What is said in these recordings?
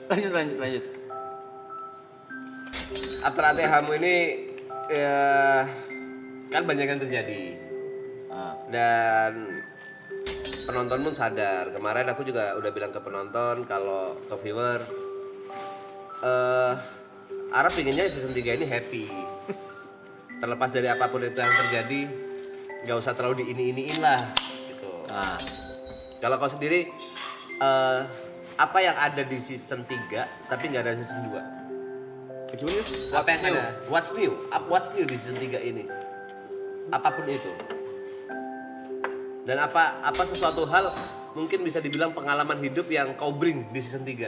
Lanjut. After ATH-mu ini ya, kan banyak yang terjadi. Dan penonton pun sadar. Kemarin aku juga udah bilang ke penonton kalau ke viewer Arab pinginnya season 3 ini happy. Terlepas dari apapun itu yang terjadi, nggak usah terlalu diini-iniin lah gitu. Kalau kau sendiri apa yang ada di season 3 tapi nggak ada season 2? Gimana? Apa yang ada? What's new di season 3 ini? Apapun itu. Dan apa sesuatu hal mungkin bisa dibilang pengalaman hidup yang kau bring di season 3?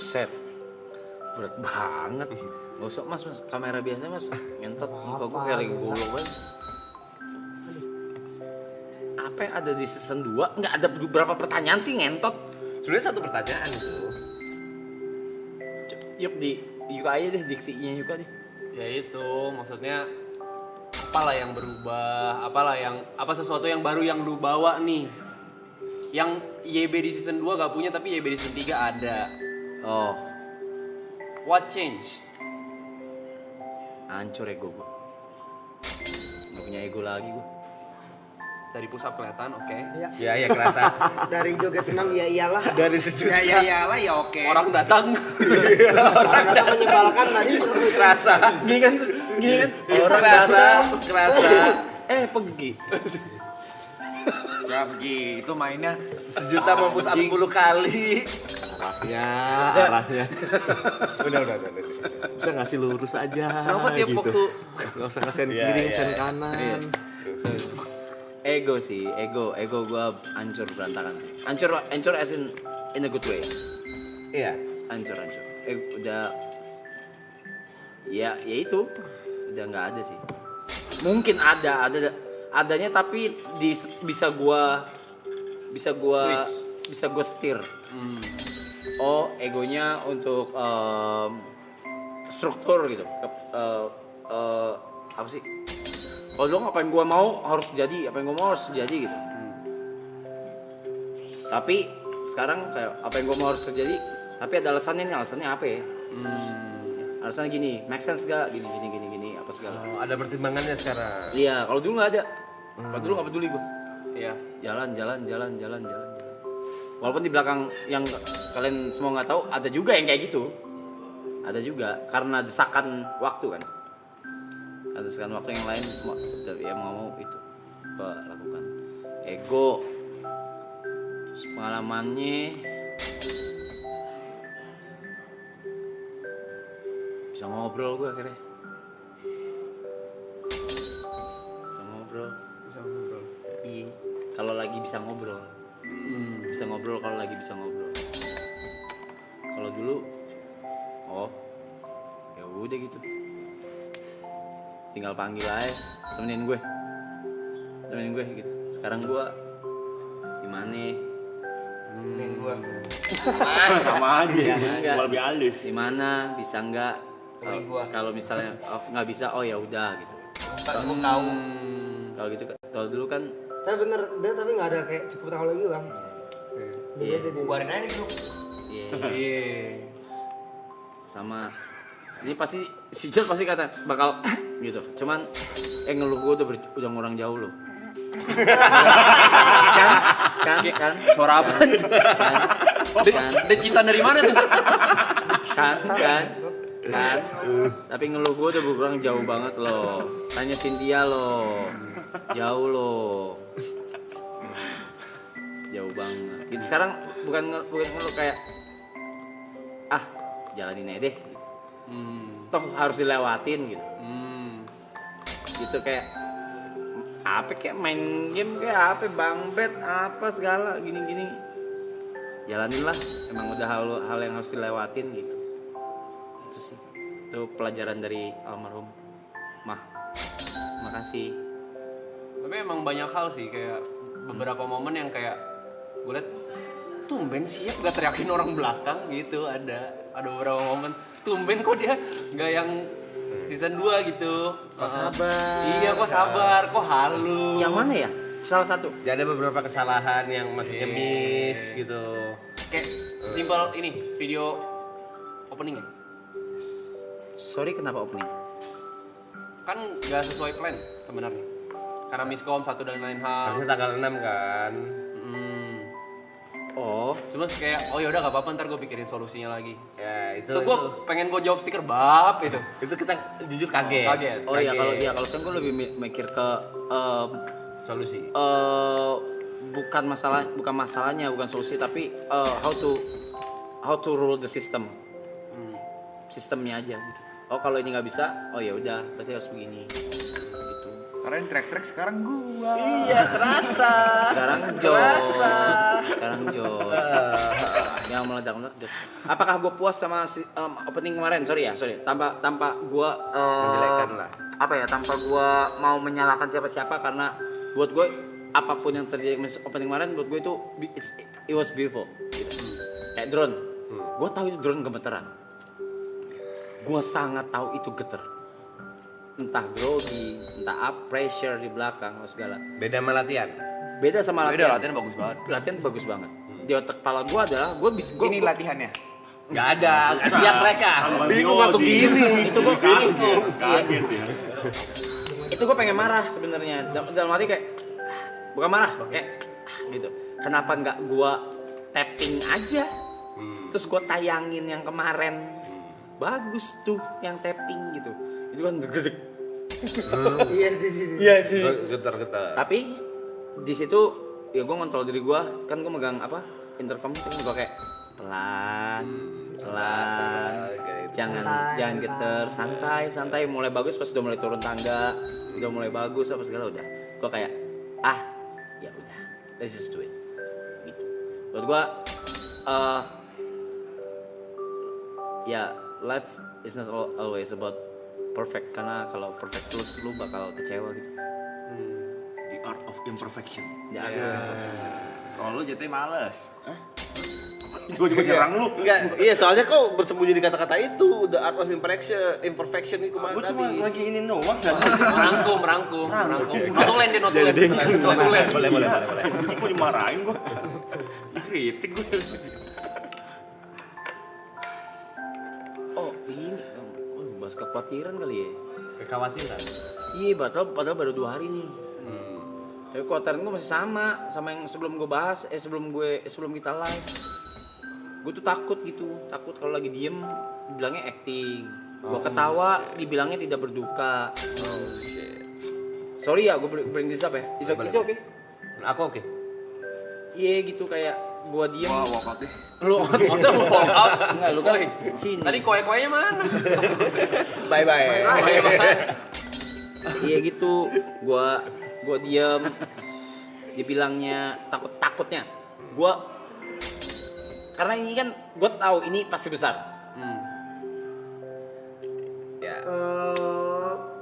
Set. Berat banget. Gak usah mas, kamera biasa mas. Ngentot, muka gue kayak lagi goblok banget. Apa yang ada di season 2? Nggak ada beberapa pertanyaan sih ngentot. Sebenarnya satu pertanyaan itu. Yuk di Yuka aja deh, diksinya Yuka deh. Ya itu, maksudnya apalah yang berubah, apa sesuatu yang baru yang lu bawa nih. Yang YB di season 2 gak punya tapi YB di season 3 ada. Oh, What change? hancur ego gue. Gak punya ego lagi gue. Dari pusat kelihatan, oke. Ya kerasa. Dari joget senam ya iyalah. Dari sejuta. Ya iyalah ya oke. Orang datang. Orang kata menyebalkan tadi. Kerasa. Gini kan? Orang kerasa. Pergi. Ya begitu mainnya. Sejuta mau push up 10 kali. Arahnya. Udah. Bisa ngasih lurus aja. Kenapa tiap gitu. waktu Nggak usah ngesen kiri, ngesen kanan. ego gue hancur berantakan sih. Hancur as in a good way. Iya. Hancur. Udah ya itu udah nggak ada sih. Mungkin adanya tapi bisa gua setir. Oh, egonya untuk struktur gitu. Apa sih? Kalau dulu apa yang gua mau harus jadi gitu. Tapi sekarang kayak apa yang gua mau harus terjadi, tapi ada alasannya nih, alasannya apa ya? Alasannya gini, make sense gak? Gini, apa segala. Oh, ada pertimbangannya sekarang. Iya, kalau dulu nggak ada. Kalau dulu nggak peduli gua. Iya. Jalan. Walaupun di belakang yang kalian semua nggak tahu, ada juga yang kayak gitu. Ada juga karena desakan waktu kan. Ada desakan waktu yang lain yang mau itu gua lakukan. Ego, terus pengalamannya bisa ngobrol gua akhirnya. Bisa ngobrol. Iya. Kalau lagi bisa ngobrol. Bisa ngobrol kalau lagi bisa ngobrol. Kalau dulu ya udah gitu. Tinggal panggil aja, temenin gue gitu. Sekarang gue gimana? Temenin gua. Sama aja. Cuma lebih halus. Gimana? Bisa nggak? Temenin gua. Kalau misalnya nggak bisa, ya udah gitu. Cukup tahu. Kalau gitu, kalau dulu kan Tapi bener, dia tapi nggak ada kayak cukup tahu lagi bang. Iya. Buarin aja di grup. Iya. sama ini pasti si Jel pasti kata bakal gitu. Cuman ngeluh gue udah ngurang jauh loh. kan Suara apa? kan Decitan dari mana tuh? kan tapi ngeluh gue udah berkurang jauh banget loh. Tanya Cynthia loh, jauh loh, jauh banget gitu. Sekarang bukan ngeluh kayak jalanin aja deh, toh harus dilewatin gitu. Gitu kayak apa, kayak main game kayak apa, bang bet apa segala gini jalanin lah, emang udah hal yang harus dilewatin gitu. Itu sih, itu pelajaran dari almarhum Mah. Makasih. Tapi emang banyak hal sih, kayak beberapa momen yang kayak gue liat tumben siap gak teriakin orang belakang gitu. Ada beberapa momen tumben kok dia gak yang season 2 gitu. Kok sabar. Iya, kok sabar, kok halus. Yang mana ya? salah satu. Ya ada beberapa kesalahan yang maksudnya miss gitu. Kayak simpel ini video opening. Sorry kenapa opening? Kan nggak sesuai plan sebenarnya. Karena miskom satu dan lain hal. Harusnya tanggal 6 kan. Oh, Cuma kayak oh ya udah nggak apa-apa ntar gue pikirin solusinya lagi. Ya itu Itu gue pengen gue jawab stiker bab itu. itu kita jujur kaget. Kaget. oh iya kalau sekarang gue lebih mikir ke Solusi. bukan masalahnya, bukan solusi, tapi how to rule the system. Sistemnya aja. Oh kalau ini nggak bisa, oh ya udah, berarti harus begini. Gitu. Karena yang track sekarang gua. Iya, terasa. Sekarang John. Yang meledak. Apakah gue puas sama opening kemarin? Sorry. Tanpa gue Menjelekkan lah. Apa ya? Tanpa gue mau menyalahkan siapa-siapa, karena buat gue apapun yang terjadi opening kemarin, buat gue itu it was beautiful. Gitu. Kayak drone. Gue tahu itu drone gemeteran. Gue sangat tahu itu geter. Entah grogi, entah up pressure di belakang atau segala. Beda sama latihan. Beda sama Beda latihan. latihan bagus banget. Latihan bagus banget. Di otak kepala gue adalah Ini latihannya. Gak ada, gak siap mereka. Bingung langsung gini. itu gue Kaget ya. itu gue pengen marah sebenarnya. Dalam hati kayak bukan marah, kayak gitu. Kenapa nggak gue tapping aja? Terus gue tayangin yang kemarin. Bagus tuh yang tapping gitu. Itu kan gede. Iya sih. Getar-getar. Tapi di situ ya gue ngontrol diri gue, kan gue megang apa intercom itu, gue kayak pelan, jangan geter, santai, mulai bagus pas udah mulai turun tangga, udah mulai bagus apa segala udah, gue kayak ya udah, let's just do it, gitu. Buat gue, ya life is not always about perfect, karena kalau perfect terus lu bakal kecewa gitu. The art of imperfection. Ya, Kalau lu jatuhnya males. Gue juga nyerang lu. Enggak, iya soalnya kok bersembunyi di kata-kata itu, the art of imperfection itu kemarin Gue cuma tadi. lagi ini doang kan. Merangkum. Notulen. Boleh. Jadi gue dimarahin gue. Dikritik gue. oh ini, bahas kekhawatiran kali ya. Kekhawatiran. Iya, padahal baru 2 hari nih. Tapi kekhawatiran gue masih sama yang sebelum gue bahas, sebelum kita live. Gue tuh takut kalau lagi diem dibilangnya acting. Gue ketawa dibilangnya tidak berduka. Oh shit. Sorry ya, gue bring this up ya. Is okay? Aku oke. Iya gitu, kayak gue diem. Wah, walkout deh. Lu Maksudnya mau walk out? enggak, lu kan sini. Tadi koe-koenya mana? Bye. Iya gitu, gua diem, dibilangnya takutnya, karena ini kan gua tahu ini pasti besar. Ya.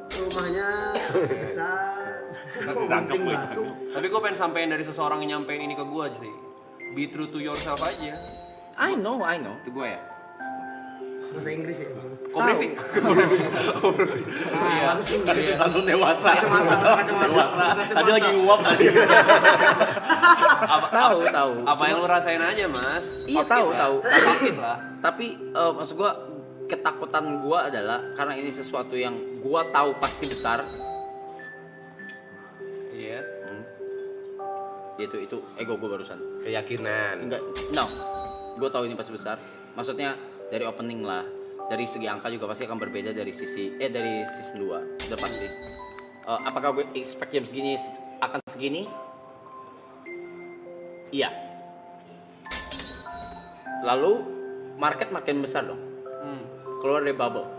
Rumahnya besar. Tangkap gue. Batu. Tapi gue pengen sampein dari seseorang yang nyampein ini ke gue sih. Be true to yourself aja. I know. Itu gue ya. Bahasa Inggris ya. Briefing. Langsung dewasa. Kacamata. Tadi lagi nguap tadi. Tahu. Apa yang lu rasain aja, Mas? Iya, Fuck it tahu. lah. Fuck it lah. Tapi maksud gua, ketakutan gua adalah karena ini sesuatu yang gua tahu pasti besar. Iya. Itu ego gua barusan. Keyakinan. Enggak, no. Gua tahu ini pasti besar. Maksudnya dari opening lah, dari segi angka juga pasti akan berbeda dari season 2. Udah pasti. Apakah gue expect jam segini akan segini? Iya. Lalu market makin besar dong. Keluar dari bubble.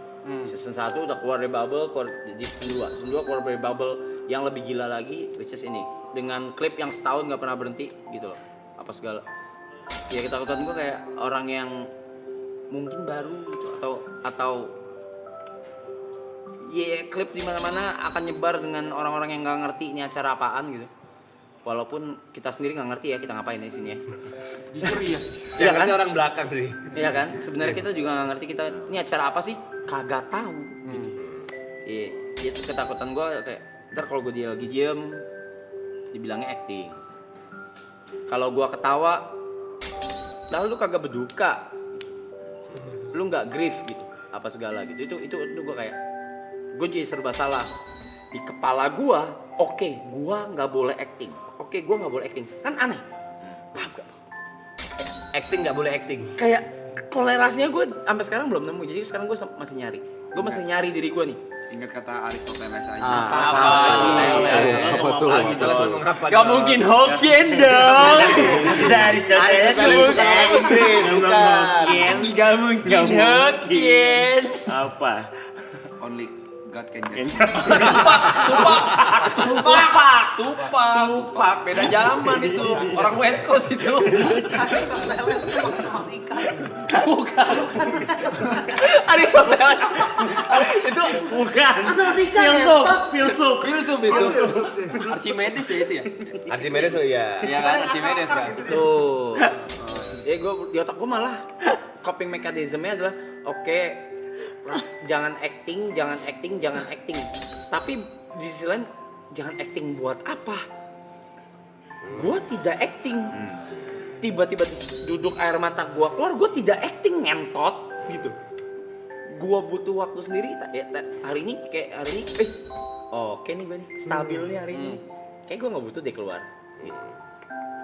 Season 1 udah keluar dari bubble, keluar di season 2. Season 2 keluar dari bubble yang lebih gila lagi, which is ini. Dengan klip yang setahun gak pernah berhenti gitu loh. Apa segala. Ya ketakutan gue kayak orang yang mungkin baru gitu, atau klip di mana-mana akan nyebar dengan orang-orang yang nggak ngerti ini acara apaan gitu. Walaupun kita sendiri nggak ngerti ya kita ngapain di sini ya. Jujur iya sih. Ya kan orang belakang sih. Iya kan? Sebenarnya kita juga nggak ngerti kita ini acara apa sih? Kagak tahu gitu. Iya, itu ketakutan gue kayak ntar kalau gue dia lagi diem dibilangnya acting. Kalau gua ketawa, lah lu kagak berduka, lu nggak grief gitu, apa segala gitu. Itu gua kayak, gua jadi serba salah di kepala gua. Oke, gua nggak boleh acting. Oke, gua nggak boleh acting. Kan aneh. Paham gak? Acting nggak boleh acting. Kayak kolerasinya gue sampai sekarang belum nemu. Jadi sekarang gue masih nyari. Gue masih nyari diri gue nih. Ingat kata Aristoteles aja. Apa tuh? Gak mungkin Hokkien dong. Aristoteles bukan Inggris, bukan. Gak mungkin Hokkien. Apa? Only God can judge. Tupak. Beda zaman itu. Orang West Coast itu. Bukan. Aristoteles. Itu Bukan. Filsuf itu. Archimedes ya itu ya. Archimedes ya. Iya kan Archimedes kan. Tuh. Ya gue di otak gue malah coping mechanism-nya adalah oke, jangan acting. Tapi di sisi lain jangan acting buat apa? Gue tidak acting. Tiba-tiba duduk air mata gue keluar, gue tidak acting ngentot gitu. Gue butuh waktu sendiri. Hari ini oke nih gue nih stabil nih hari ini. Kayak gue nggak butuh deh keluar. Gitu.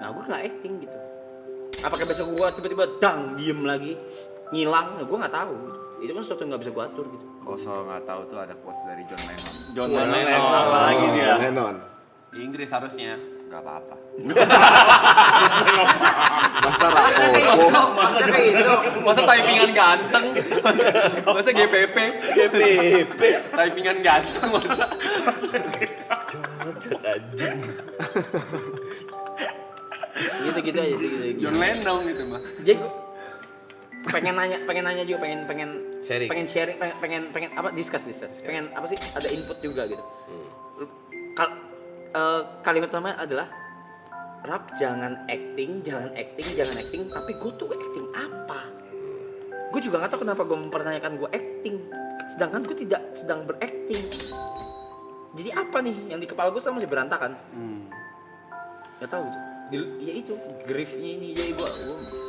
Nah gue nggak acting gitu. Apakah besok gue tiba-tiba diem lagi ngilang? Nah, gue nggak tahu. Itu kan sesuatu yang nggak bisa gue atur gitu. Kalau soal nggak tahu tuh ada quotes dari John Lennon. John Lennon. Apa lagi dia? Lennon. Di Inggris harusnya. Gak apa-apa. Masa typingan ganteng? Masa GPP? Typingan ganteng masa? Gitu aja sih gitu. John Lennon gitu mah. Jadi gue pengen nanya juga, pengen Sharing. pengen sharing, pengen apa discuss. Pengen apa sih, ada input juga gitu. Kalimat pertama adalah Rap, jangan acting, tapi gue tuh acting apa? Gue juga gak tahu kenapa gue mempertanyakan gue acting, sedangkan gue tidak sedang berakting. Jadi apa nih yang di kepala gue sama masih berantakan? Gak tahu gitu. Ya itu griefnya ini, jadi gue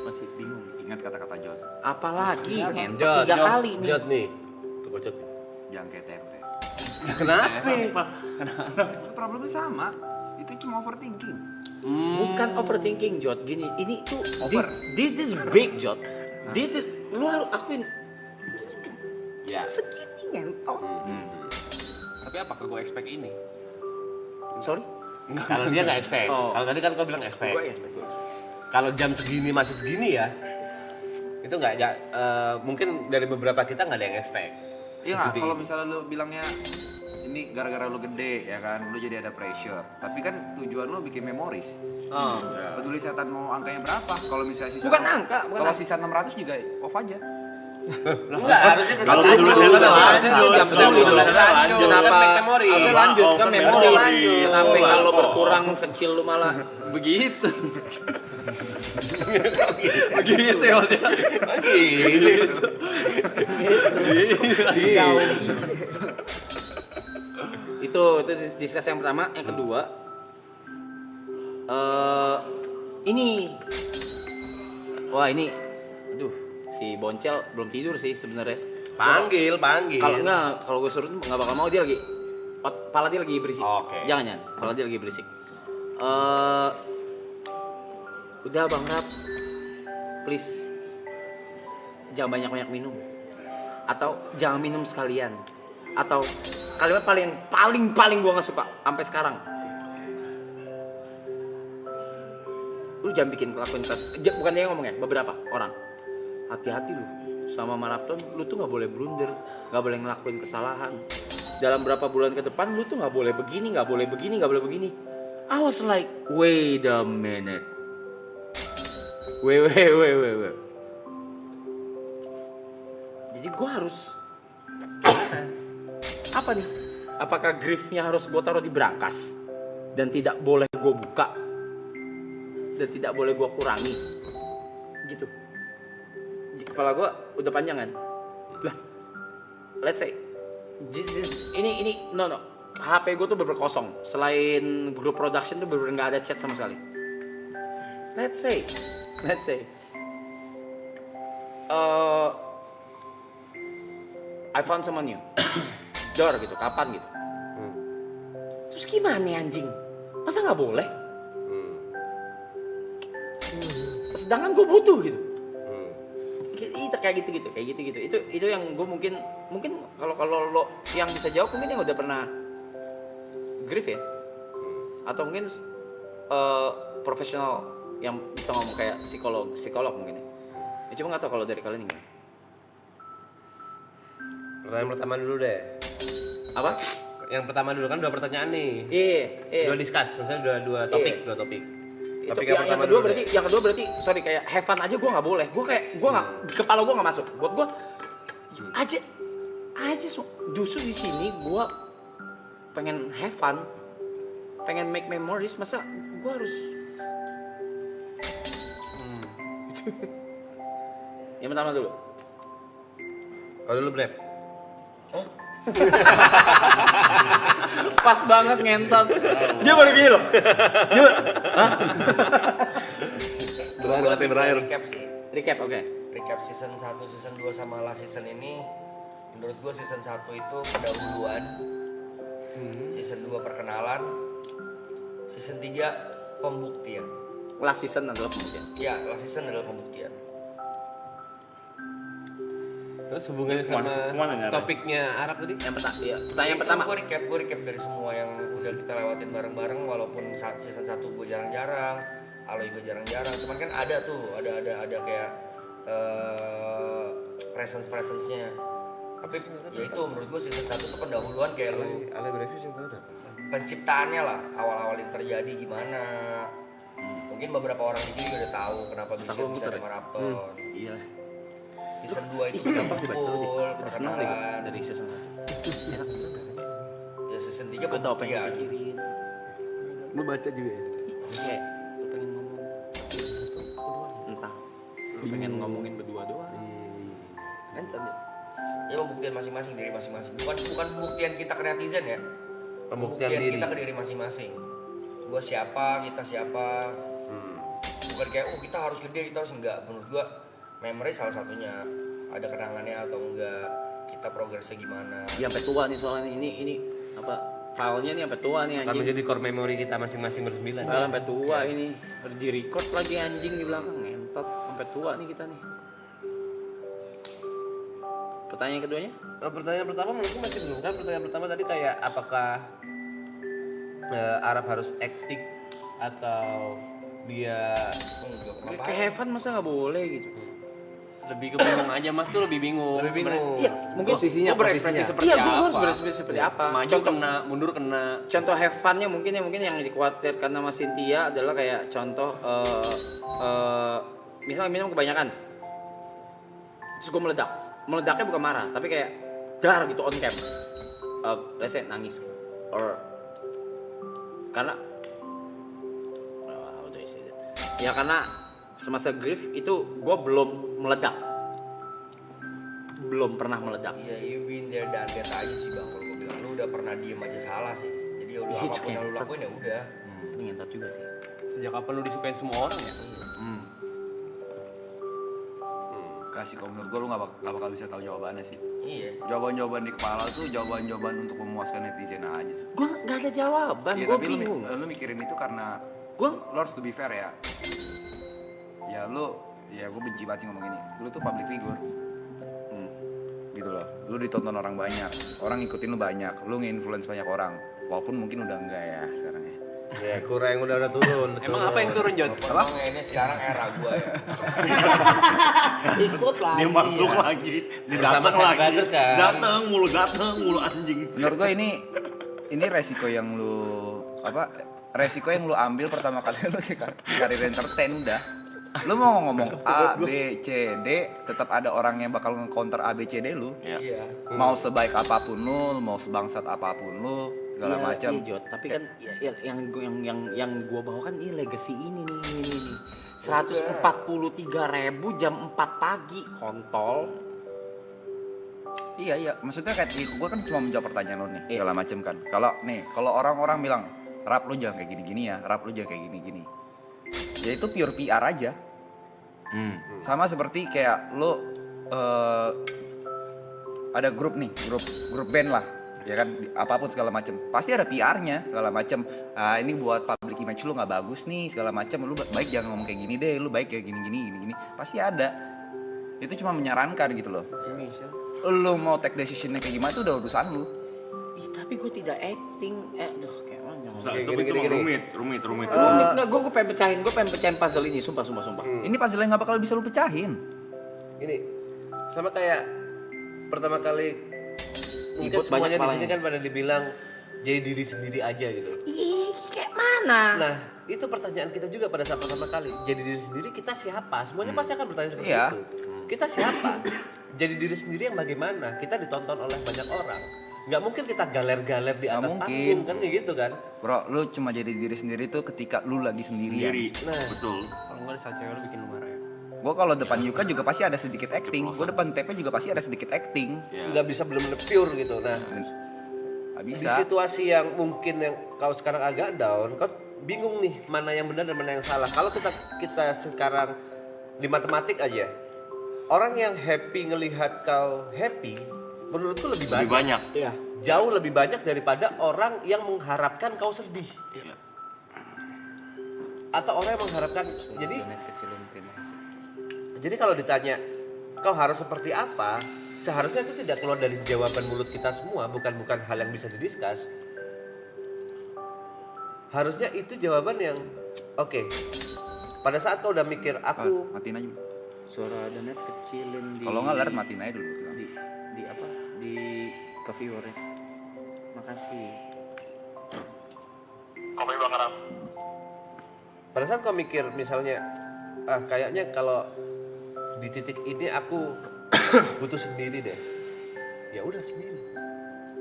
masih bingung. Ingat kata-kata John. Apalagi Jod, 3 kali nih. Jod nih. Tuh Jod. Jangan kayak tempe. Kenapa? Problemnya sama. Itu cuma overthinking. Bukan overthinking, Jod. Gini, ini tuh this is big, Jod. This is, lu harus akuin. Ya. Segini ngentot. Tapi apakah gue expect ini? Sorry. Kalau dia nggak expect. Oh. Kalau tadi kan kau bilang expect. Gue expect. Kalau jam segini masih segini ya, itu nggak ya, mungkin dari beberapa kita nggak ada yang expect. Iya nggak? Kalau misalnya lu bilangnya ini gara-gara lu gede ya kan, lu jadi ada pressure. Tapi kan tujuan lu bikin memoris. Peduli setan mau angkanya berapa? Kalau misalnya sisa Bukan angka. Kalau sisa 600 juga off aja. Enggak, harusnya tetap Kalau lanjut. peduli setan Harusnya lanjut. jam Lanjut. lanjut. Kenapa? Kan memori. Harusnya lanjut kan Oh, memori. lanjut. Sampai kalau berkurang kecil lu malah Begitu. Begitu ya maksudnya. Begitu. itu diskusi yang pertama. Yang kedua, ini aduh, si Boncel belum tidur sih sebenarnya. Panggil. Kalau gue suruh nggak bakal mau, dia lagi kepala dia lagi berisik. Oke. Jangan, kepala dia lagi berisik. Udah Bang Rap, please jangan banyak minum, atau jangan minum sekalian, atau kalimat paling gue nggak suka sampai sekarang, lu jangan bikin lakuin keras. Bukan dia yang ngomong ya, beberapa orang, hati-hati lu sama maraton, lu tuh nggak boleh blunder, nggak boleh ngelakuin kesalahan. Dalam berapa bulan ke depan lu tuh nggak boleh begini. I was like, wait a minute. Wait. Jadi gue harus apa nih? Apakah griefnya harus gue taruh di brankas dan tidak boleh gue buka dan tidak boleh gue kurangi? Gitu. Di kepala gue udah panjang kan? Lah, let's say this is ini no. HP gue tuh bener kosong. Selain grup production tuh bener nggak ada chat sama sekali. Let's say, I found someone new. Dor gitu, kapan gitu. Terus gimana nih anjing? Masa nggak boleh? Sedangkan gue butuh gitu. Itu kayak gitu. Itu yang gue mungkin kalau lo yang bisa jawab mungkin yang udah pernah grief ya, atau mungkin profesional yang bisa ngomong kayak psikolog mungkin ya. Cuma nggak tahu kalau dari kalian gimana. Pertanyaan pertama dulu deh. Apa? Yang pertama dulu kan 2 pertanyaan nih. Iya. 2 discuss, maksudnya 2 topik. Itu Topik yang kedua berarti sorry kayak have fun aja gue nggak boleh. Gue nggak kepala gue nggak masuk. Buat gue aja justru di sini gue pengen have fun, pengen make memories. Masa gue harus yang pertama dulu. Kalau dulu Brep. Pas banget ngentot. Dia baru gini loh. Berakhir. Recap sih. Recap, oke. Recap season 1, season 2 sama last season ini. Menurut gue season 1 itu pendahuluan. Season 2 perkenalan. Season 3 pembuktian. Last season adalah pembuktian. Ya, last season adalah pembuktian. Terus hubungannya sama Kemana nih, Arab? topiknya Arab tadi? Yang pertanyaan pertama. Gue recap dari semua yang udah kita lewatin bareng-bareng, walaupun season 1 gue jarang-jarang, Aloy gue jarang-jarang. Cuman kan ada tuh, ada kayak presence-nya. Tapi ya itu menurut gue season 1 tuh pendahuluan kayak lu Ale Brevis yang tahu dah. penciptaannya lah, awal-awal itu terjadi gimana. Mungkin beberapa orang di sini udah tahu kenapa bisa ada maraton. Iya. Season 2 itu kita kumpul, Senang deh perkenalan. dari season 1. Ya season 3 Gue tau apa yang pembuktian. dipikirin. Lu baca juga ya? Kayak lu pengen ngomong entah lu pengen ngomongin berdua doang kan tadi Ya pembuktian masing-masing dari masing-masing. Bukan pembuktian kita ke netizen ya. Pembuktian diri. kita ke diri masing-masing. Gua siapa, kita siapa. Bukan kayak kita harus gede, kita harus enggak. Menurut gua memory salah satunya. Ada kenangannya atau enggak, kita progresnya gimana. ya sampai tua nih soalnya ini apa filenya nih sampai tua nih Akan anjing menjadi core memory kita masing-masing bersembilan. file sampai tua ini di record lagi anjing di belakang ngentot sampai tua nih kita nih. Pertanyaan keduanya Pertanyaan pertama menurutku masih belum kan. Pertanyaan pertama tadi kayak apakah Arab harus acting atau dia Enggak, kayak Heaven masa nggak boleh gitu. Lebih ke bingung aja, Mas tuh lebih bingung. lebih sebenarnya. bingung? Iya, mungkin Gua berekspresi seperti iya, apa? gue harus berekspresi seperti apa. Maju kena, mundur kena. Contoh have fun-nya mungkin yang dikhawatirkan sama Cynthia adalah kayak contoh misalnya minum kebanyakan terus gue meledaknya bukan marah tapi kayak dar gitu on cam let's say nangis or karena how do I say that? Ya karena semasa grief itu gue belum pernah meledak. Iya, you been there done that aja sih bang. Kalau gue bilang lu udah pernah diem aja salah sih. Jadi ya udah Itu apapun yang lu kayak lakuin ya udah. Ini ngentot juga sih. Sejak kapan lu disukain semua orang ya? Kasih kalau menurut gue lu gak bakal bisa tahu jawabannya sih. Iya. Jawaban-jawaban di kepala tuh jawaban-jawaban untuk memuaskan netizen aja sih. Gue nggak ada jawaban, Iya, gue tapi bingung. lu mikirin itu karena Gue lu harus to be fair ya. Ya gue benci banget sih ngomong ini. Lu tuh public figure. Gitu loh. Lu ditonton orang banyak. Orang ngikutin lu banyak. Lu nge-influence banyak orang. Walaupun mungkin udah enggak ya sekarang ya. Ya kurang udah turun. Emang apa yang turun, Jod? Apa? Ini sekarang era gua ya. Ikut lah. Dia masuk lagi, dia Bersama datang Sam lagi. Brothers kan? Datang mulu anjing. Menurut gue ini resiko yang lu resiko yang lu ambil pertama kali lu di karir entertain udah. Lu mau ngomong A, B, C, D, tetap ada orang yang bakal nge-counter A, B, C, D lu. Iya. Mau sebaik apapun lu, mau sebangsat apapun lu, segala macam. Iya, Jod. Tapi kan yang gue bawa kan ini legacy ini nih. 143.000 jam 4 pagi kontol. Iya, maksudnya kayak gue kan cuma menjawab pertanyaan lo nih, segala macem kan. Kalau orang-orang bilang, rap lu jangan kayak gini-gini ya, rap lu jangan kayak gini-gini. Ya itu pure PR aja. Sama seperti kayak lo ada grup nih, grup band lah, ya kan, apapun segala macem. Pasti ada PR-nya segala macem. Ini buat public image lu nggak bagus nih segala macem. Lu baik jangan ngomong kayak gini deh, lu baik kayak gini. Pasti ada. Itu cuma menyarankan gitu loh. Lu mau take decision-nya kayak gimana itu udah urusan lu. Ih, tapi gue tidak acting. Aduh, kayak mana? Susah, itu rumit. Enggak, gue pengen pecahin puzzle ini, sumpah. Ini puzzle yang nggak bakal bisa lu pecahin. Ini sama kayak pertama kali mungkin Ribut semuanya banyak di sini kan pada dibilang jadi diri sendiri aja gitu. Ih, kayak mana? Nah, itu pertanyaan kita juga pada saat pertama kali. Jadi diri sendiri kita siapa? Semuanya pasti akan bertanya seperti Iya. itu. Kita siapa? Jadi diri sendiri yang bagaimana? Kita ditonton oleh banyak orang. Nggak mungkin kita galer-galer di Nggak atas mungkin. panggung kan kayak gitu kan? Bro, lu cuma jadi diri sendiri tuh ketika lu lagi sendirian. Sendiri. Nah. Betul. Kalau nggak saat cewek lu bikin lu marah ya. Gue kalau depan Yuka juga pasti ada sedikit acting. Gue depan Tepe juga pasti ada sedikit acting. Ya. Nggak bisa benar-benar pure gitu. Nah, Gak di bisa. situasi yang mungkin yang kau sekarang agak down, kau bingung nih mana yang benar dan mana yang salah. Kalau kita sekarang di matematik aja, orang yang happy ngelihat kau happy, menurutku lebih banyak. Lebih banyak. Iya. Jauh lebih banyak daripada orang yang mengharapkan kau sedih. Iya. Atau orang yang mengharapkan. Jadi kalau ditanya kau harus seperti apa, seharusnya itu tidak keluar dari jawaban mulut kita semua, bukan hal yang bisa didiskus. Harusnya itu jawaban yang oke. Pada saat kau udah mikir aku Matiin aja. Suara ada net kecilin di. Kalau nggak lihat matiin aja dulu. di apa? Di ke viewer ya. Makasih. pada saat kau mikir misalnya kayaknya kalau di titik ini aku butuh sendiri deh, ya udah sendiri,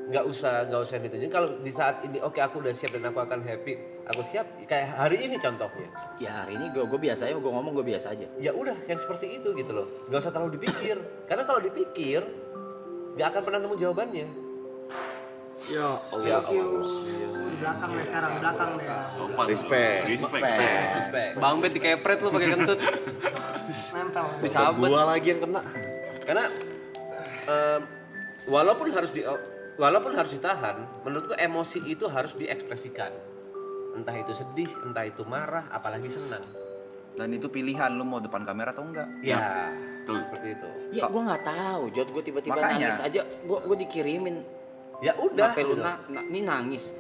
nggak usah ditunjukin. Kalau di saat ini oke, aku udah siap dan aku akan happy, aku siap kayak hari ini contohnya, Ya hari ini gue biasa aja, gue ngomong gue biasa aja. ya udah yang seperti itu gitu loh, nggak usah terlalu dipikir, karena kalau dipikir nggak akan pernah nemu jawabannya. Ya Allah. Di belakang deh sekarang, belakang deh. Respect. Bang Bet dikepret lu pakai kentut. Nempel. Disabet. Gua lagi yang kena. Karena walaupun harus ditahan, menurutku emosi itu harus diekspresikan. Entah itu sedih, entah itu marah, apalagi senang. Dan itu pilihan lu mau depan kamera atau enggak. Ya, Betul. seperti itu. Ya gue nggak tahu, Jod, gue tiba-tiba Makanya. nangis aja, gue dikirimin. Ya udah. Sampai lu gitu. ini nangis.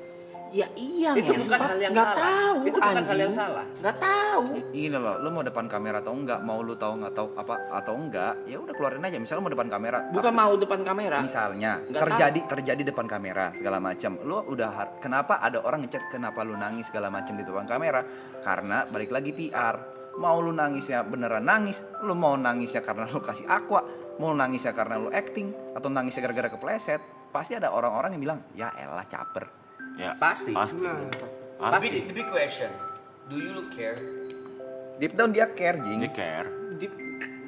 Ya iya Itu ngentot. bukan hal yang Nggak salah. tahu, Itu bukan hal anjing. yang salah. Nggak tahu. Ini loh, lu mau depan kamera atau enggak, mau lu tahu nggak tahu apa atau enggak, ya udah keluarin aja. Misalnya mau depan kamera. Bukan mau depan kamera. Misalnya Nggak terjadi depan kamera segala macam. Lu udah kenapa ada orang ngechat kenapa lu nangis segala macam di depan kamera? Karena balik lagi PR. Mau lu nangisnya beneran nangis, lu mau nangisnya karena lu kasih aqua, mau nangisnya karena lu acting atau nangisnya gara-gara kepleset, pasti ada orang-orang yang bilang, "Ya elah caper." Ya. Pasti. Pasti. Tapi the big question, do you look care? Deep down dia care, Jing. Dia care.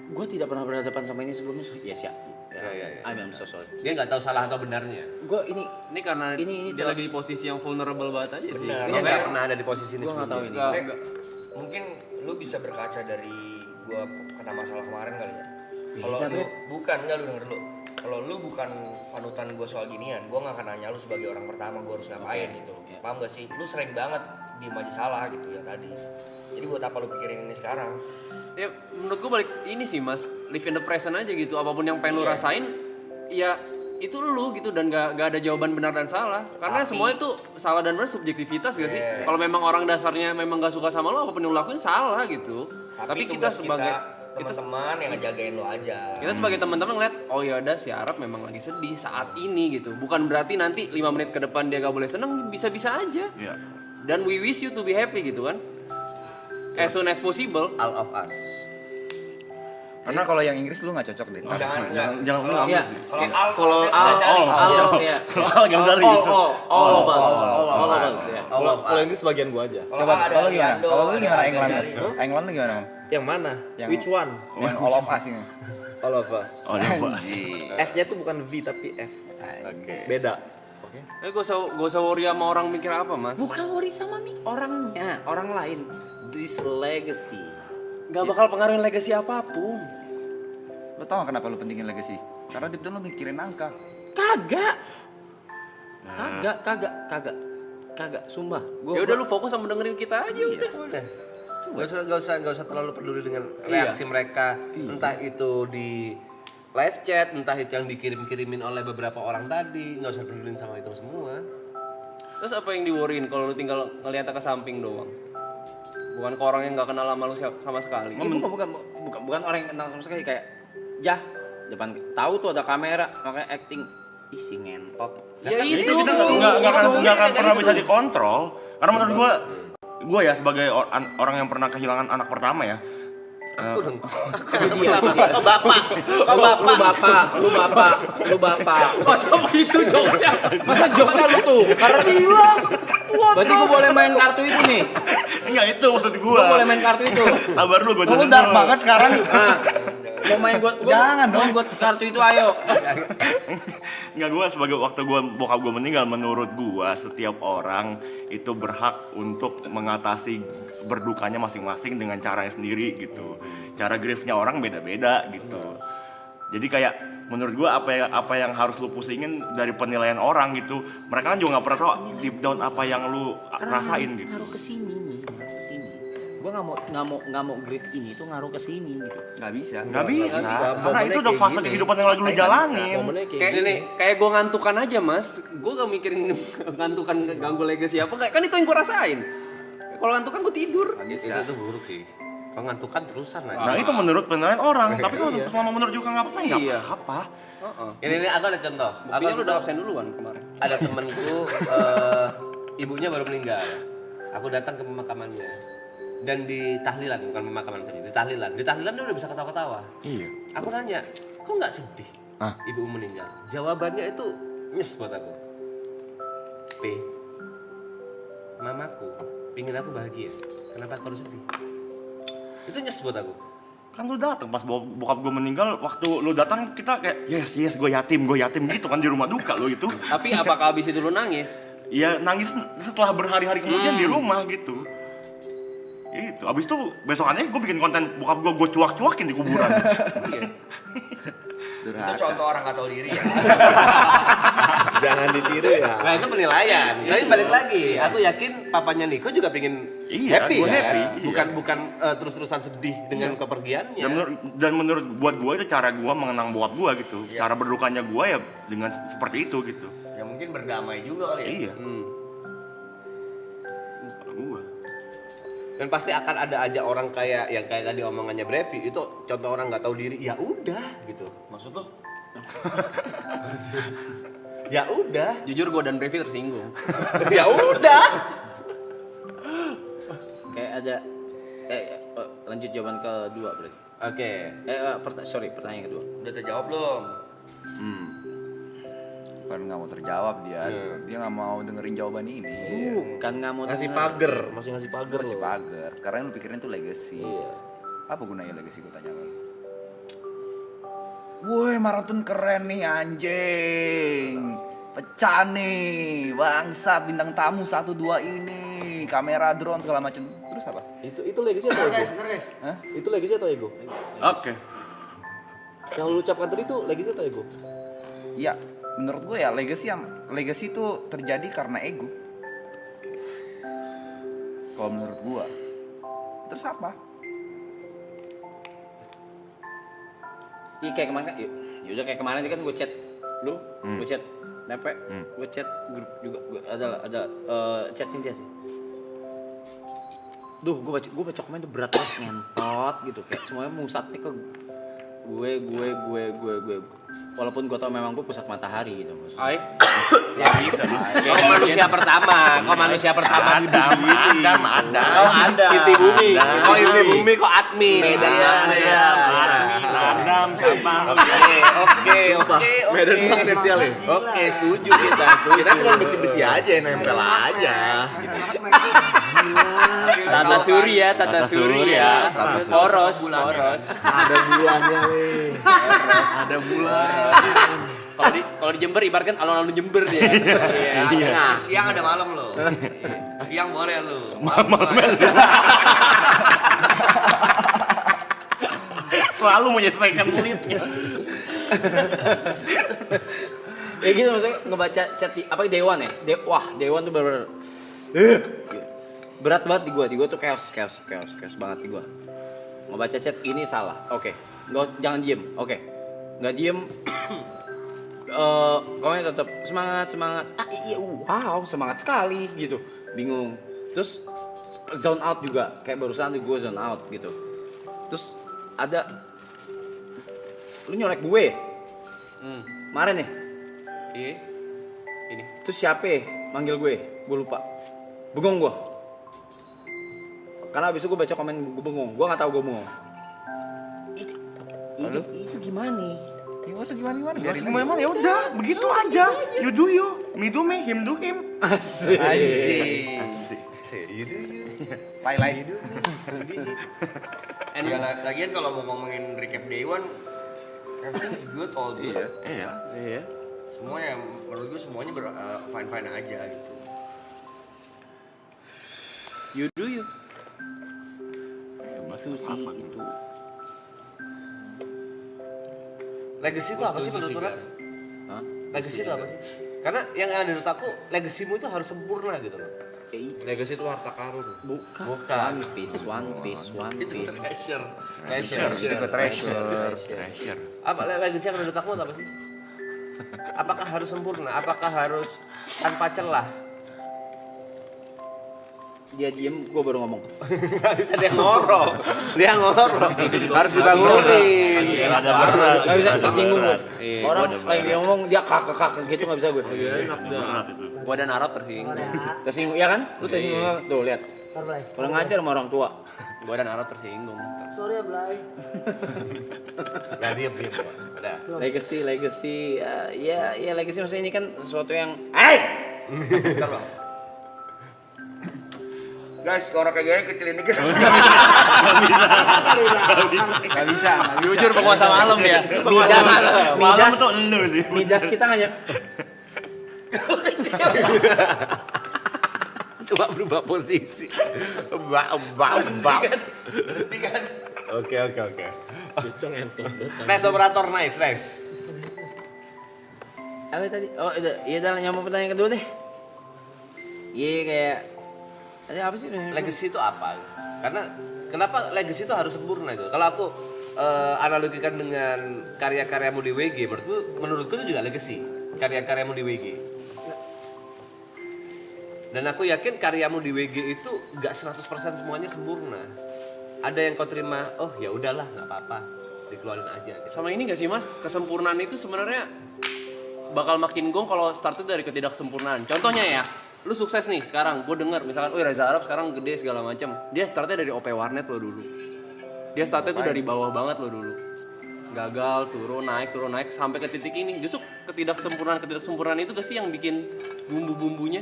Gue tidak pernah berhadapan sama ini sebelumnya. Ya siap. Ya. I'm so sorry. Dia nggak tahu salah atau benarnya. Gue ini Ini karena Ini dia lagi di posisi yang vulnerable banget aja sih. Dia nggak pernah ada di posisi ini gue nggak tahu ini. Nggak- Nek, mungkin lu bisa berkaca dari gua kena masalah kemarin kali ya. Kalau lu bukan, enggak, lu denger lu. Kalau lu bukan panutan gua soal ginian, gua nggak akan nanya lu sebagai orang pertama gua harus ngapain gitu. Paham gak sih? Lu sering banget diem aja salah gitu ya tadi. Jadi buat apa lu pikirin ini sekarang? Ya menurut gue balik ini sih mas, live in the present aja gitu. Apapun yang pengen lu Iya. rasain, ya itu lu gitu, dan gak ada jawaban benar dan salah. Karena Tapi- semua itu salah dan benar subjektivitas gak sih? Yes. Kalau memang orang dasarnya memang gak suka sama lu, apapun yang lu lakuin salah gitu. Tapi kita tugas sebagai teman-teman yang ngejagain lu aja. kita sebagai teman-teman ngeliat, oh ya udah si Arab memang lagi sedih saat ini gitu. Bukan berarti nanti 5 menit ke depan dia gak boleh seneng, bisa-bisa aja. Ya. Dan we wish you to be happy gitu kan. As soon as possible. All of us. Karena kalau yang Inggris lu nggak cocok deh. Jangan lu ngambil Ya. sih. Kalau Ya. Kalau Ghazali gitu. All of us. All of us. ya. All of us. Inggris bagian gua aja. Coba kalau gimana? Kalau lu gimana England? England? England lu gimana? Om? Yang mana? Yang- Which one? Yang all of us ini. All of us. Oh, bos. F-nya tuh bukan V tapi F. Beda. Oke. Gak usah worry sama orang mikir apa, Mas. Bukan worry sama orangnya, orang lain. This legacy. Gak bakal pengaruhin legacy apapun. Lo tau gak kenapa lo pentingin legacy? Karena deep down lo mikirin angka. Kagak. Kagak, sumpah. Ya udah lu fokus sama dengerin kita aja udah. Gak usah terlalu peduli dengan reaksi mereka, entah itu di live chat, entah itu yang dikirim-kirimin oleh beberapa orang tadi, nggak usah pedulin sama itu semua. Terus apa yang di-worryin kalau lu tinggal ngeliat ke samping doang? Bukan ke orang yang nggak kenal sama lu sama sekali. Bukan orang yang kenal sama sekali, kayak depan tahu tuh ada kamera, makanya acting si ngentot. Ya itu Kita nggak akan pernah bisa dikontrol. Karena menurut gue ya sebagai orang yang pernah kehilangan anak pertama ya. Lu bapak. masa begitu jokesnya? Masa jokesnya lu tuh? Karena berarti gua boleh main kartu itu nih. Enggak, itu maksud gue. Gua boleh main kartu itu. Sabar lu, gue Lo dark banget sekarang. Nah, mau main gua Jangan dong. Gua kartu itu ayo. Enggak, gue sebagai waktu bokap gue meninggal, menurut gue setiap orang itu berhak untuk mengatasi berdukanya masing-masing dengan caranya sendiri gitu. Cara griefnya orang beda-beda gitu. Jadi kayak menurut gue apa yang harus lu pusingin dari penilaian orang gitu. Mereka kan juga nggak pernah tahu deep down apa yang lu rasain gitu. Ngaruh ke sini nih, ngaruh ke sini. Gua nggak mau grief ini tuh ngaruh ke sini gitu. Gak bisa. Nggak bisa. Karena Momennya itu udah kayak fase gini. kehidupan yang lagi lu jalanin. Momennya kayak Kayak gini. kayak gue ngantukan aja, Mas. Gue gak mikirin ngantukan ganggu legacy apa, kan itu yang gue rasain. Kalau ngantukan gue tidur. Itu buruk sih. Kalau ngantukan terusan aja. Nah itu menurut penilaian orang. Tapi kalau selama menurut juga nggak apa-apa, nggak Iya. apa-apa. Ini aku ada contoh. Buktinya lu udah absen duluan kemarin. Ada temenku, ibunya baru meninggal. Aku datang ke pemakamannya. Dan di tahlilan, bukan pemakaman sorry, di tahlilan dia udah bisa ketawa-ketawa. Iya. Aku nanya, kok nggak sedih? Ibu meninggal. Jawabannya itu nyes buat aku. Mamaku pingin aku bahagia. Kenapa aku harus sedih? Itu nyes buat aku. Kan lu datang pas bokap gue meninggal, waktu lu datang kita kayak yes gue yatim gitu kan di rumah duka lo itu. Tapi apakah abis itu lu nangis? Ya nangis setelah berhari-hari kemudian di rumah gitu. Itu. Abis itu besokannya gue bikin konten bokap gue cuak-cuakin di kuburan. Itu contoh orang gak tahu diri ya. Jangan ditiru ya. Nah itu penilaian. Tapi balik lagi, aku yakin papanya Niko juga pengen Iya, happy gua kan? happy, Bukan terus-terusan sedih dengan kepergiannya. Dan menurut buat gue itu cara gue mengenang bokap gue gitu. Cara berdukanya gue ya dengan seperti itu gitu. Ya mungkin berdamai juga kali ya. Iya. Kalau gue. Dan pasti akan ada aja orang kayak yang kayak tadi omongannya Brevi itu contoh orang nggak tahu diri. Ya udah gitu. Maksud lo? Ya udah. Jujur gue dan Brevi tersinggung. Ya udah. Kayak ada lanjut jawaban kedua berarti. Oke. Pertanyaan kedua. Udah terjawab belum? Bukan nggak mau terjawab dia. Dia nggak mau dengerin jawaban ini. Bukan nggak mau Ngasih denger. pagar, masih ngasih pagar Masih loh. pagar. Karena yang lu pikirin tuh legacy. Iya. Apa gunanya legacy gue tanya lo? Woi maraton keren nih anjing. Pecah nih. Bangsat bintang tamu 1 2 ini. Kamera drone segala macem. Terus apa? Itu legacy atau ego? Bener guys. Hah? Itu legacy atau ego? Oke. Yang lu ucapkan tadi itu legacy atau ego? Ya, menurut gue ya legacy itu terjadi karena ego. Kalau menurut gue. Terus apa? Iya kayak kemarin kan, yaudah kayak kemarin kan gue chat lu, gue chat Nepe, gue chat grup juga, ada chat Cynthia sih. Duh, gue baca komen itu berat banget, ngentot gitu, kayak semuanya musatnya ke gue. walaupun gue tau memang gue pusat matahari gitu maksudnya. Ai. Ya bisa. Kau manusia pertama, kau manusia pertama di bumi ini. Ada. Kau ada. Inti bumi. Kau inti bumi, kau admin. Beda. Adam siapa? Oke. Medan banget detail ya. Oke, setuju kita, setuju. Kita cuma besi-besi aja yang nempel aja. Tata surya. Tata surya. Poros. Ada bulannya nih. Ada bulan. Kalau di Jember ibaratkan alun-alun Jember dia. Iya. Siang ada malam lo. Siang boleh lo. Selalu menyelesaikan kulitnya. Ya gitu maksudnya ngebaca chat apa Dewan ya? Wah, Dewan tuh bener-bener berat banget di gua tuh chaos banget di gua. Ngebaca chat ini salah. Oke. Jangan diem. Oke. Nggak diem. Kamu tetap semangat. Iya, wow, semangat sekali gitu. Bingung. Terus zone out juga. Kayak barusan tuh gue zone out gitu. Terus ada lu nyolek gue. Kemarin nih. Iya. Ini. Terus siapa ya manggil gue? Gue lupa. Bengong gue. Karena abis itu gue baca komen gue bengong. Gue nggak tahu gue bengong. Itu gimana? Ya nggak usah gimana. Biarin gimana ya udah, begitu aja. You do you, me do me, him do him. Asik. Lai. Ya, lagian kalau mau ngomongin recap Day One, everything is good, all good. Iya. Semuanya, menurut gue semuanya fine aja gitu. You do you. Itu sih itu. Legacy itu apa sih menurut orang? Hah? Legacy itu apa sih? Karena yang ada di otakku, legasimu itu harus sempurna gitu loh. Legacy itu harta karun. Bukan. One Piece. Treasure. Apa legacy yang ada di otakmu apa sih? Apakah harus sempurna? Apakah harus tanpa celah? Dia diem, gue baru ngomong. Gak bisa dia ngorok. Harus dibangunin. Ada berat. Gak bisa tersinggung gue. Iya, Orang lagi ngomong dia kakak gitu gak bisa gue. Berat itu. Gua dan Arab tersinggung. Tersinggung, ya kan? Lu tersinggung, tuh lihat. Kurang ngajar sama orang tua. Gua dan Arab tersinggung. Sorry ya, Blay. Nah, diam. Udah. Legacy. Ya legacy maksudnya ini kan sesuatu yang. Bentar bang. Guys, kalau orang kayak gini kecilin dikit. Gak bisa. Jujur penguasa malam ya. Malam tuh elu sih. Midas kita nggak Cuma berubah posisi. Berhenti kan? Oke. Nice operator, nice. apa tadi? Oh, iya dah nyambung pertanyaan kedua deh. Iya kayak ada apa sih? Legacy itu apa? Karena kenapa legacy itu harus sempurna gitu? Kalau aku analogikan dengan karya-karyamu di WG, menurutku itu juga legacy. Karya-karyamu di WG. Dan aku yakin karyamu di WG itu gak 100% semuanya sempurna. Ada yang kau terima, oh ya udahlah nggak apa-apa, dikeluarin aja. Gitu. Sama ini gak sih mas, kesempurnaan itu sebenarnya bakal makin gong kalau startnya dari ketidaksempurnaan. Contohnya ya, lu sukses nih sekarang, gue denger misalkan, Reza Arab sekarang gede segala macam. Dia startnya dari OP Warnet lo dulu. Dia startnya tuh dari bawah banget lo dulu. Gagal, turun naik sampai ke titik ini. Justru ketidaksempurnaan itu gak sih yang bikin bumbu-bumbunya,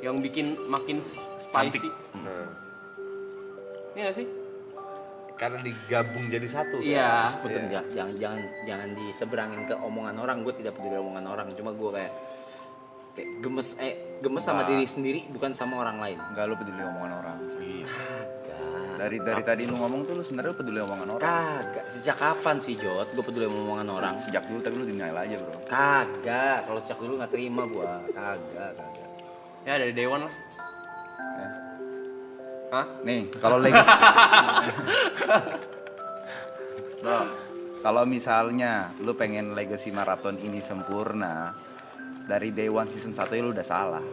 yang bikin makin spicy. Iya gak sih? Karena digabung jadi satu. Iya. Sebutin jangan diseberangin ke omongan orang. Gue tidak peduli omongan orang. Cuma gue kayak gemes sama diri sendiri bukan sama orang lain. Enggak, lu peduli omongan orang. Kagak. Dari tadi lu ngomong tuh lu sebenarnya peduli omongan orang. Kagak. Sejak kapan sih Jot? Gue peduli omongan orang. Sejak dulu tapi lu denial aja, Bro. Kagak. Kalau sejak dulu nggak terima gue. Kagak. Ya dari Dewan lah. Hah? Nih, kalau legacy. Bro, kalau misalnya lu pengen legacy maraton ini sempurna, dari Day One season 1 ya lu udah salah.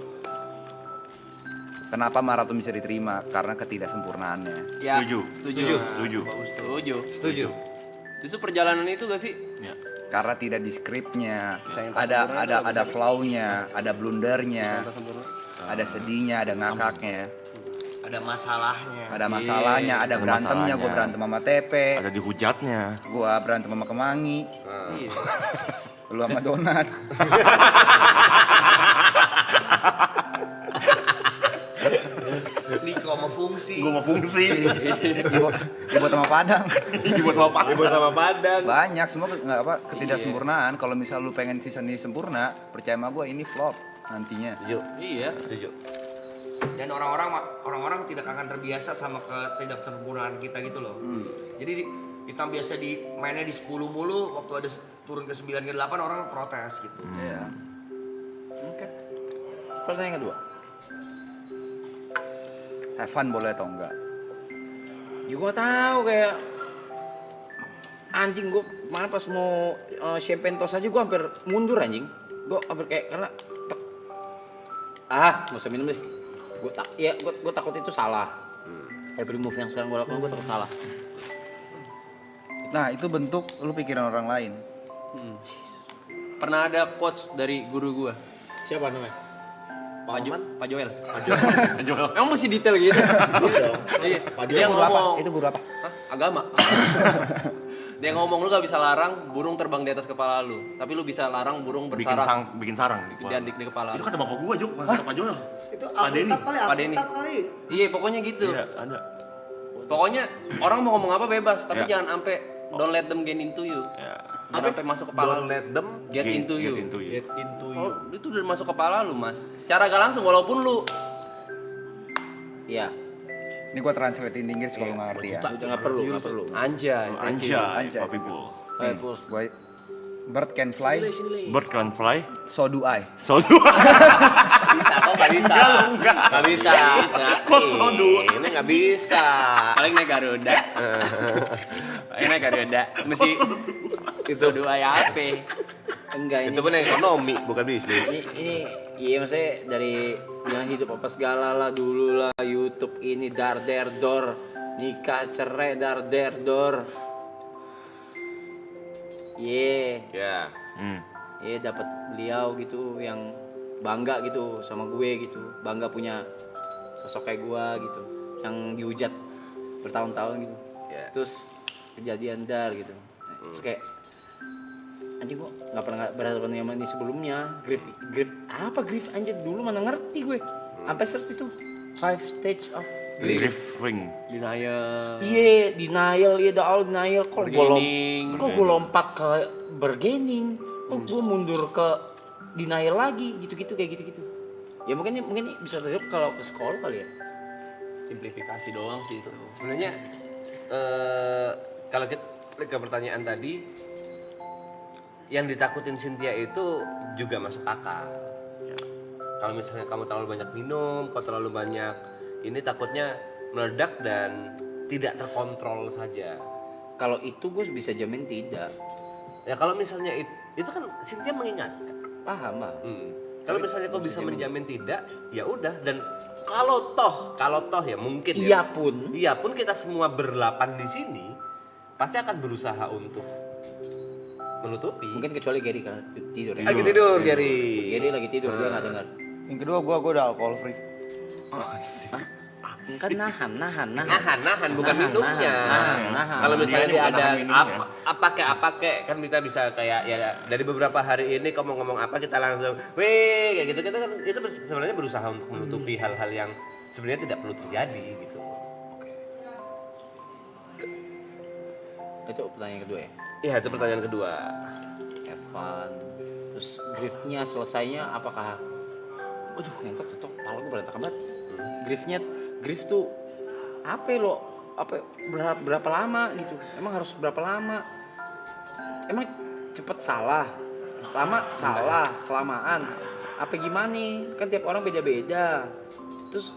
Kenapa maraton bisa diterima? Karena ketidaksempurnaannya. Ya. Setuju. Justru perjalanan itu gak sih? Ya. Karena tidak di skripnya, ada flow-nya, ada blundernya, ada sedihnya, ada ngakaknya, Ada masalahnya. ada masalahnya, ada berantemnya. Gue masalahnya. berantem sama Tepe, Ada dihujatnya. gue berantem sama Kemangi, Iya. lu sama Donat. Niko sama fungsi. Gue mau fungsi. Dibuat sama Padang. Dibuat apa? Dibuat sama Padang. Banyak semua nggak apa ketidaksempurnaan. Kalau misal lu pengen season ini sempurna, percaya sama gue ini flop nantinya. Setuju. Iya. Setuju. Dan orang-orang tidak akan terbiasa sama ketidaksempurnaan kita gitu loh. Jadi kita biasa mainnya di 10 mulu, waktu ada turun ke 9 ke 8 orang protes gitu. Iya. Oke. Pertanyaan kedua. Have fun boleh atau enggak? Juga tahu kayak anjing gue mana pas mau champagne toast aja gue hampir mundur anjing. Gue hampir kayak karena nggak usah minum deh. Gue takut itu salah. Every move yang sekarang gue lakukan gue takut salah. Nah itu bentuk lu pikiran orang lain. Pernah ada quotes dari guru gua. Siapa namanya? Pak Joel. Emang masih detail gitu? Iya. Dia ngomong. Itu guru apa? Hah? Agama. Dia ngomong lu gak bisa larang burung terbang di atas kepala lu, tapi lu bisa larang burung bersarang Bikin sarang di kepala Itu lu. kata bapak gua, Jok, bukan kata Pak Joel. Itu Pak Denny. Pak Denny. Iya, pokoknya gitu. Iya, ada. Pokoknya orang mau ngomong apa bebas, tapi Ya. jangan sampai don't let them get into you. Ya. Jangan sampai masuk kepala Don't lu. let them Get into you. Get into you. Oh, itu udah masuk kepala lu, Mas. Secara gak langsung walaupun lu Iya. Ini gua translate in Inggris kalau nggak ngerti ya. Udah nggak perlu. anjay. Anjay, Pak People. Gua bird can fly, Bird can fly. so do I. So Bisa kok nggak bisa? Nggak bisa. Ini nggak bisa. Paling naik Garuda. Paling naik Garuda. Mesti itu dua apa? Enggak ini. itu pun ekonomi bukan bisnis. Ini iya maksudnya dari yang hidup apa segala lah dulu lah YouTube ini dar der dor nikah cerai dar der dor. Ya. Dapat beliau gitu yang bangga gitu sama gue gitu, bangga punya sosok kayak gue gitu yang dihujat bertahun-tahun gitu. Terus kejadian dar gitu. Terus kayak anjing gua nggak pernah berhadapan sama ini sebelumnya. Grief anjir dulu mana ngerti gue. Sampai search itu 5 stage of Grieving. Denial. Iya, denial, iya, all denial. Kok Bargaining. gue lompat ke bargaining, kok gue mundur ke denial lagi, gitu-gitu kayak gitu-gitu. Ya mungkin bisa terjadi kalau ke sekolah kali ya. Simplifikasi doang sih itu. Sebenarnya kalau kita ke pertanyaan tadi, yang ditakutin Cynthia itu juga masuk akal. Kalau misalnya kamu terlalu banyak minum, kau terlalu banyak ini takutnya meledak dan tidak terkontrol saja. Kalau itu gue bisa jamin tidak. Ya kalau misalnya itu kan Cynthia mengingatkan. Paham. Kalau misalnya kau bisa menjamin tidak, ya udah. Dan kalau toh ya mungkin Iya pun kita semua berlapan di sini pasti akan berusaha untuk menutupi. Mungkin kecuali Gary karena tidur. Lagi tidur, Gary. Gary lagi tidur, dia nggak dengar. Yang kedua gua udah alcohol free. Kan Nahan bukan minumnya. nahan. Kalau misalnya Dia dia juga ada nahan minumnya. apa kek kan kita bisa kayak ya dari beberapa hari ini kamu ngomong apa kita langsung weh kayak gitu kita kan itu sebenarnya berusaha untuk menutupi hal-hal yang sebenarnya tidak perlu terjadi gitu. Itu pertanyaan kedua ya. Iya itu pertanyaan kedua. Evan. Terus griefnya selesainya apakah? Waduh, ngentot tuh, kepala gue berantakan banget. Grief tuh apa lo? Berapa lama gitu? Emang harus berapa lama? Emang cepet salah, lama salah, kelamaan. Apa gimana nih? Kan tiap orang beda-beda. Terus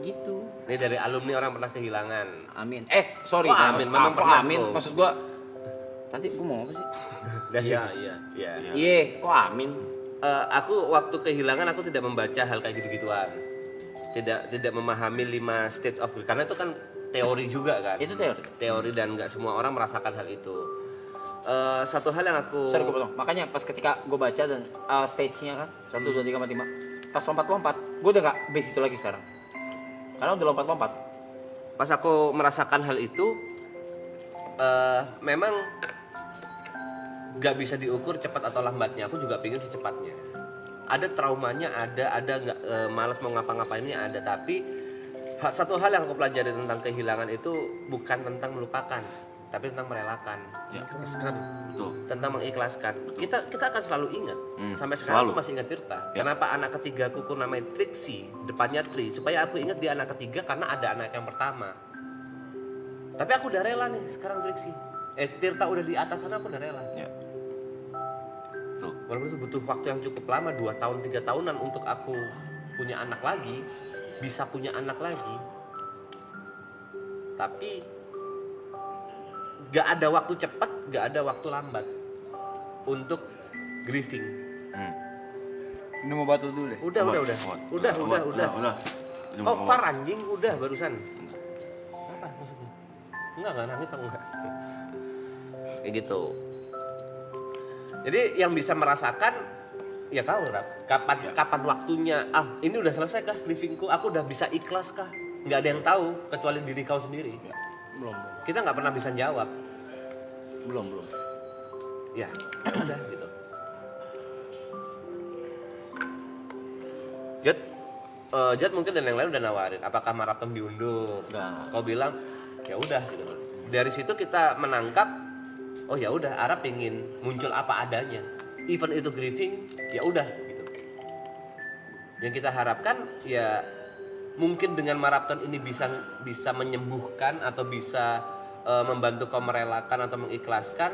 gitu. Ini dari alumni orang pernah kehilangan. Amin. Sorry. Kok amin? Memang pernah amin. kok. Maksud gua tadi gua mau apa sih? Iya. Iya, kok amin? Aku waktu kehilangan aku tidak membaca hal kayak gitu-gituan. Tidak memahami 5 stage of grief karena itu kan teori juga kan. Itu teori. Teori dan nggak semua orang merasakan hal itu. satu hal yang aku Sorry gue potong. Makanya pas ketika gue baca dan stage-nya kan 1, 2, 3, 4, 5. Pas lompat-lompat, gue udah gak base itu lagi sekarang. Karena udah lompat-lompat. pas aku merasakan hal itu memang gak bisa diukur cepat atau lambatnya. Aku juga pengen secepatnya. Ada traumanya, ada nggak malas mau ngapa-ngapainnya ada, tapi satu hal yang aku pelajari tentang kehilangan itu bukan tentang melupakan, tapi tentang merelakan, Ikhlaskan. Betul. tentang mengikhlaskan. Kita akan selalu ingat. Sampai sekarang selalu. aku masih ingat Tirta. Ya. Kenapa anak ketiga aku namanya Trixie, depannya Tri, supaya aku ingat dia anak ketiga karena ada anak yang pertama. Tapi aku udah rela nih sekarang Trixie. Tirta udah di atas sana, aku udah rela. Ya. Tuh. Walaupun itu butuh waktu yang cukup lama, 2 tahun, 3 tahunan untuk aku punya anak lagi, bisa punya anak lagi. Tapi gak ada waktu cepat, gak ada waktu lambat untuk grieving. Ini mau batu dulu deh. Udah. Udah. Oh, far anjing, udah barusan. Apa maksudnya? Enggak nangis aku enggak. Kayak gitu. Jadi yang bisa merasakan ya kau, Rap. Kapan waktunya? Ini udah selesai kah livingku? Aku udah bisa ikhlas kah? Nggak ada yang tahu kecuali diri kau sendiri. Belum. Kita nggak pernah bisa jawab. Belum. Ya udah gitu. Jad mungkin dan yang lain udah nawarin. Apakah maraton diundur? Nggak. Kau bilang ya udah gitu. Dari situ kita menangkap. Oh ya udah, Ara pengen muncul apa adanya. Even itu grieving, ya udah gitu. Yang kita harapkan ya mungkin dengan maraton ini bisa menyembuhkan atau bisa membantu kau merelakan atau mengikhlaskan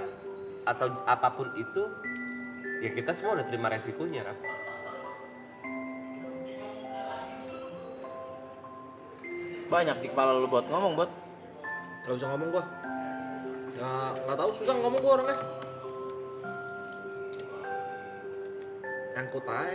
atau apapun itu, ya kita semua udah terima resikonya, Rap. Banyak di kepala lu buat ngomong, Bot. Gak bisa ngomong gua. Ya nggak tahu, susah ngomong gua orangnya. Nyangkut aja.